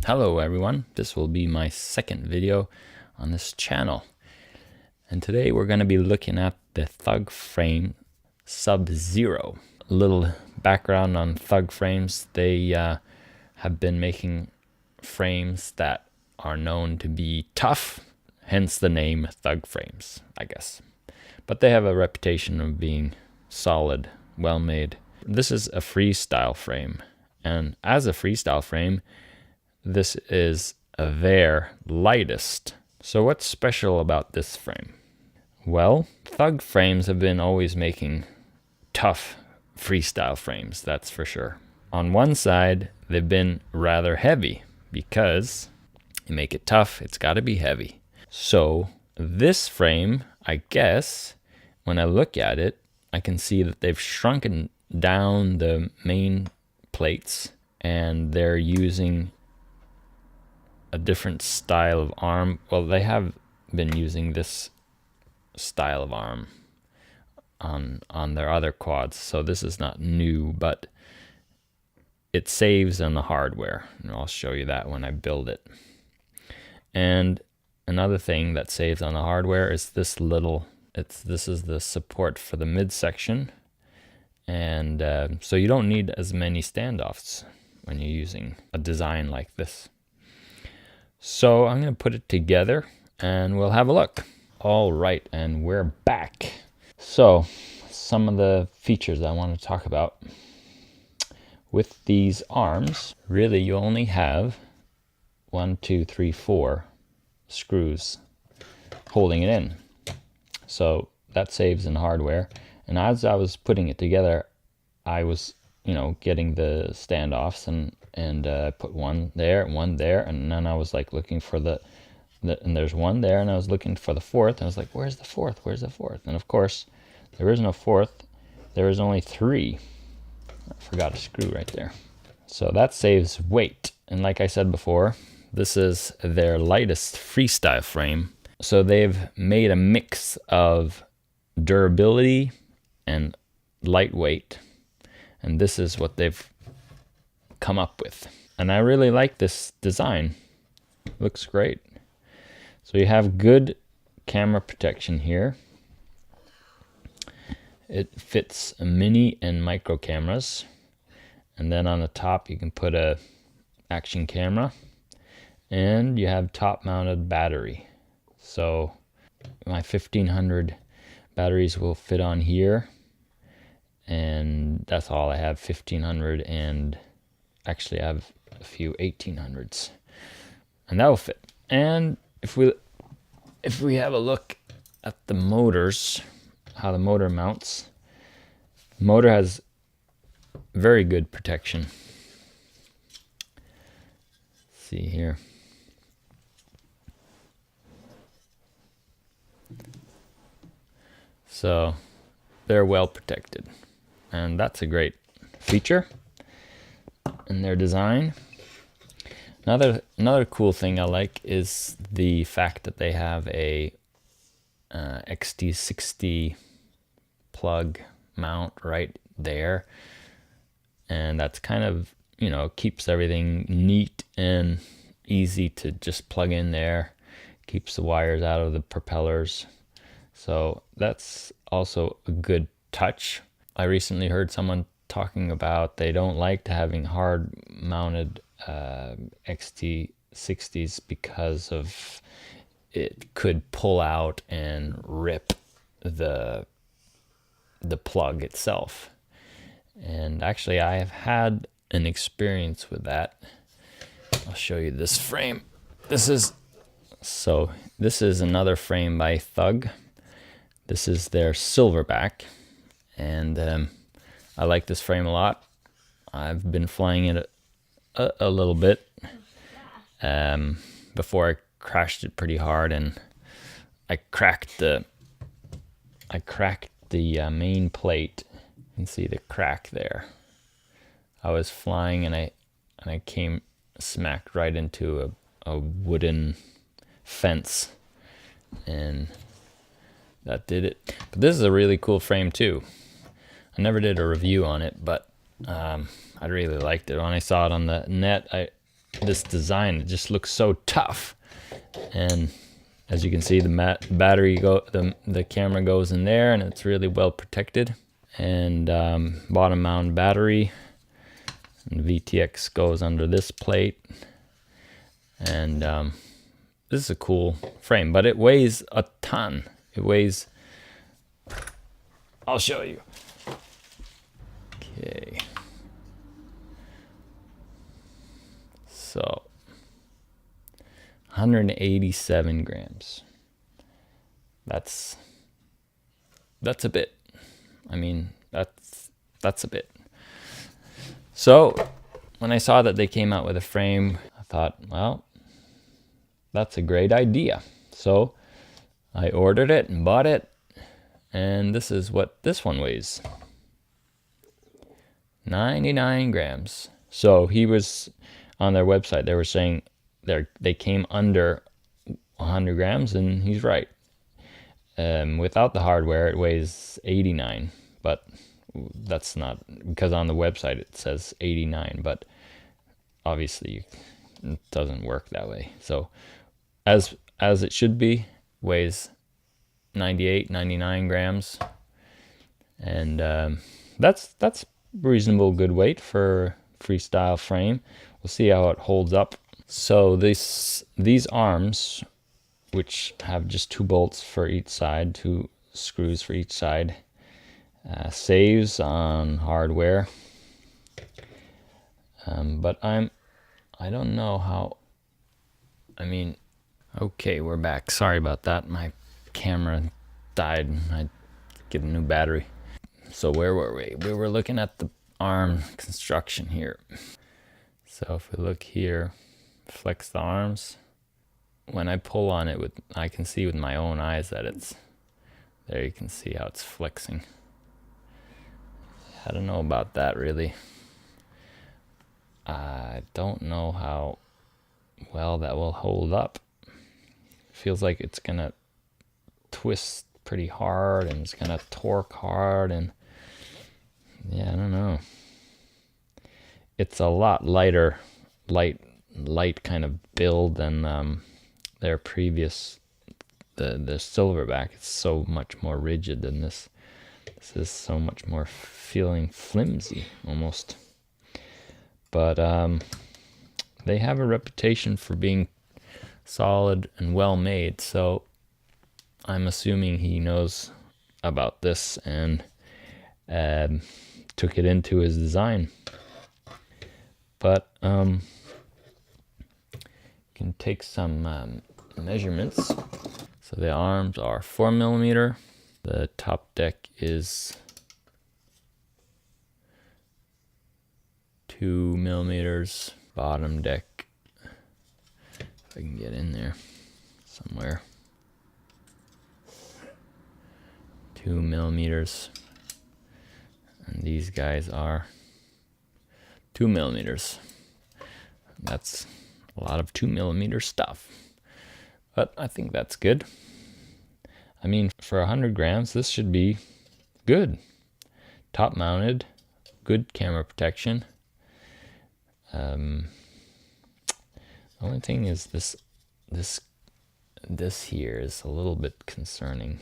Hello everyone, this will be my second video on this channel, and today we're going to be looking at the Thug frame SubZero. A little background on Thug frames. They have been making frames that are known to be tough, hence the name Thug frames, I guess. But they have a reputation of being solid, well made. This is a freestyle frame, and as a freestyle frame, this is their lightest. So what's special about this frame? Well, Thug frames have been always making tough freestyle frames, that's for sure. On one side, they've been rather heavy because you make it tough, it's got to be heavy. So this frame, I guess, when I look at it, I can see that they've shrunken down the main plates and they're using a different style of arm. Well, they have been using this style of arm on their other quads, so this is not new, but it saves on the hardware, and I'll show you that when I build it. And another thing that saves on the hardware is this little, this is the support for the midsection, and so you don't need as many standoffs when you're using a design like this. So I'm going to put it together and we'll have a look. All right, and we're back. So some of the features I want to talk about. With these arms, really you only have 1, 2, 3, 4 screws holding it in. So that saves in hardware. And as I was putting it together, I was, getting the standoffs and put one there, and then I was like looking for and there's one there, and I was looking for the fourth, and I was like, where's the fourth? Where's the fourth? And of course, there is no fourth. There is only 3. I forgot a screw right there. So that saves weight. And like I said before, this is their lightest freestyle frame. So they've made a mix of durability and lightweight. And this is what they've come up with. And I really like this design. Looks great. So you have good camera protection here. It fits a mini and micro cameras. And then on the top you can put a action camera. And you have top mounted battery. So my 1500 batteries will fit on here. And that's all I have, 1500, and actually I have a few 1800s. And that will fit. And if we have a look at the motors, how the motor mounts, the motor has very good protection. Let's see here. So they're well protected, and that's a great feature in their design. Another cool thing I like is the fact that they have a XT60 plug mount right there, and that's kind of, keeps everything neat and easy to just plug in there, keeps the wires out of the propellers. So that's also a good touch. I recently heard someone talking about they don't like having hard mounted XT60s because of it could pull out and rip the plug itself. And actually I have had an experience with that. I'll show you this frame. This is another frame by Thug. This is their silverback, and I like this frame a lot. I've been flying it a little bit before I crashed it pretty hard, and I cracked the main plate. You can see the crack there. I was flying and I came smacked right into a wooden fence, and that did it. But this is a really cool frame too. I never did a review on it, but I really liked it. When I saw it on the net, this design. It just looks so tough. And as you can see, the camera goes in there, and it's really well protected. And bottom mount battery, and the VTX goes under this plate. And this is a cool frame, but it weighs a ton. It weighs, I'll show you. Okay. So 187 grams. That's a bit. I mean, that's a bit. So when I saw that they came out with a frame, I thought, well, that's a great idea. So I ordered it and bought it, and this is what this one weighs. 99 grams. So he was on their website, they were saying they came under 100 grams, and he's right. Without the hardware, it weighs 89, but that's not, because on the website it says 89, but obviously it doesn't work that way. So as it should be, weighs 98, 99 grams, and that's reasonable good weight for freestyle frame. We'll see how it holds up. So these arms, which have just 2 bolts for each side, 2 screws for each side, saves on hardware. But I don't know how. I mean, okay, we're back. Sorry about that. My camera died. I get a new battery. So where were we? We were looking at the arm construction here. So if we look here, flex the arms. When I pull on it, I can see with my own eyes that it's there. You can see how it's flexing. I don't know about that really. I don't know how well that will hold up. It feels like it's gonna twist pretty hard, and it's gonna torque hard, and yeah, I don't know. It's a lot lighter, light kind of build than their previous, the Silverback. It's so much more rigid than this. This is so much more feeling flimsy almost. But they have a reputation for being solid and well made, so I'm assuming he knows about this and took it into his design. But you can take some measurements. So the arms are 4 millimeter. The top deck is 2 millimeters. Bottom deck, if I can get in there somewhere, 2 millimeters. And these guys are 2 millimeters. That's a lot of 2 millimeter stuff, but I think that's good. I mean, for 100 grams, this should be good. Top mounted, good camera protection. The only thing is this here is a little bit concerning.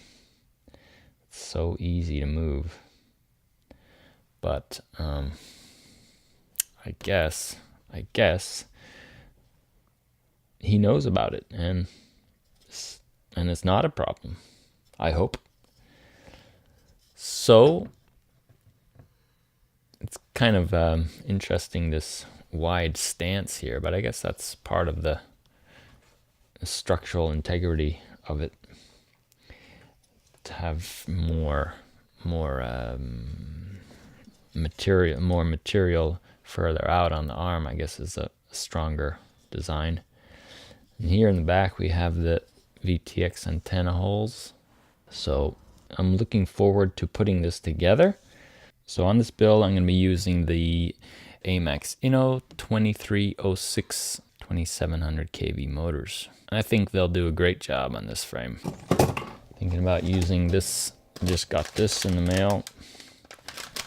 It's so easy to move, but I guess he knows about it, and it's not a problem, I hope. So it's kind of interesting, this wide stance here, but I guess that's part of the structural integrity of it, to have more material further out on the arm, I guess, is a stronger design. And here in the back we have the VTX antenna holes. So I'm looking forward to putting this together. So on this build, I'm going to be using the AMAX Inno 2306 2700 kV motors. I think they'll do a great job on this frame. Thinking about using this, just got this in the mail.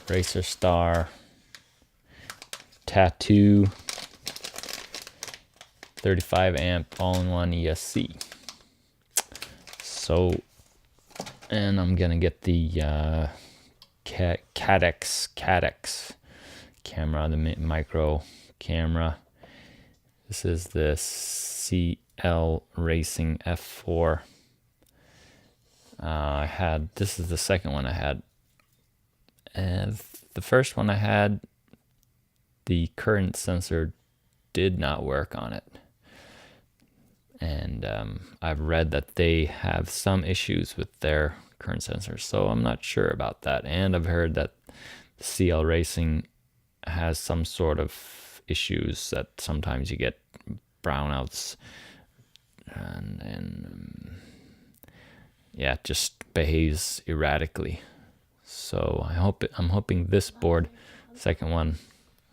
Racer Star tattoo 35 amp all-in-one ESC. So, and I'm gonna get the Cadex camera, the micro camera. This is the CL Racing F4. This is the second one I had. And the first one I had, the current sensor did not work on it. And I've read that they have some issues with their current sensor, so I'm not sure about that. And I've heard that the CL Racing has some sort of issues that sometimes you get brownouts and yeah, it just behaves erratically. So I'm hoping this board, second one,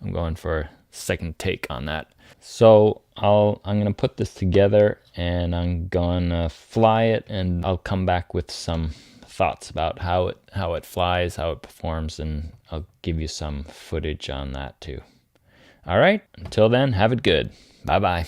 I'm going for a second take on that. So I'm gonna put this together and I'm gonna fly it, and I'll come back with some thoughts about how it flies, how it performs, and I'll give you some footage on that too. All right, until then, have it good. Bye bye.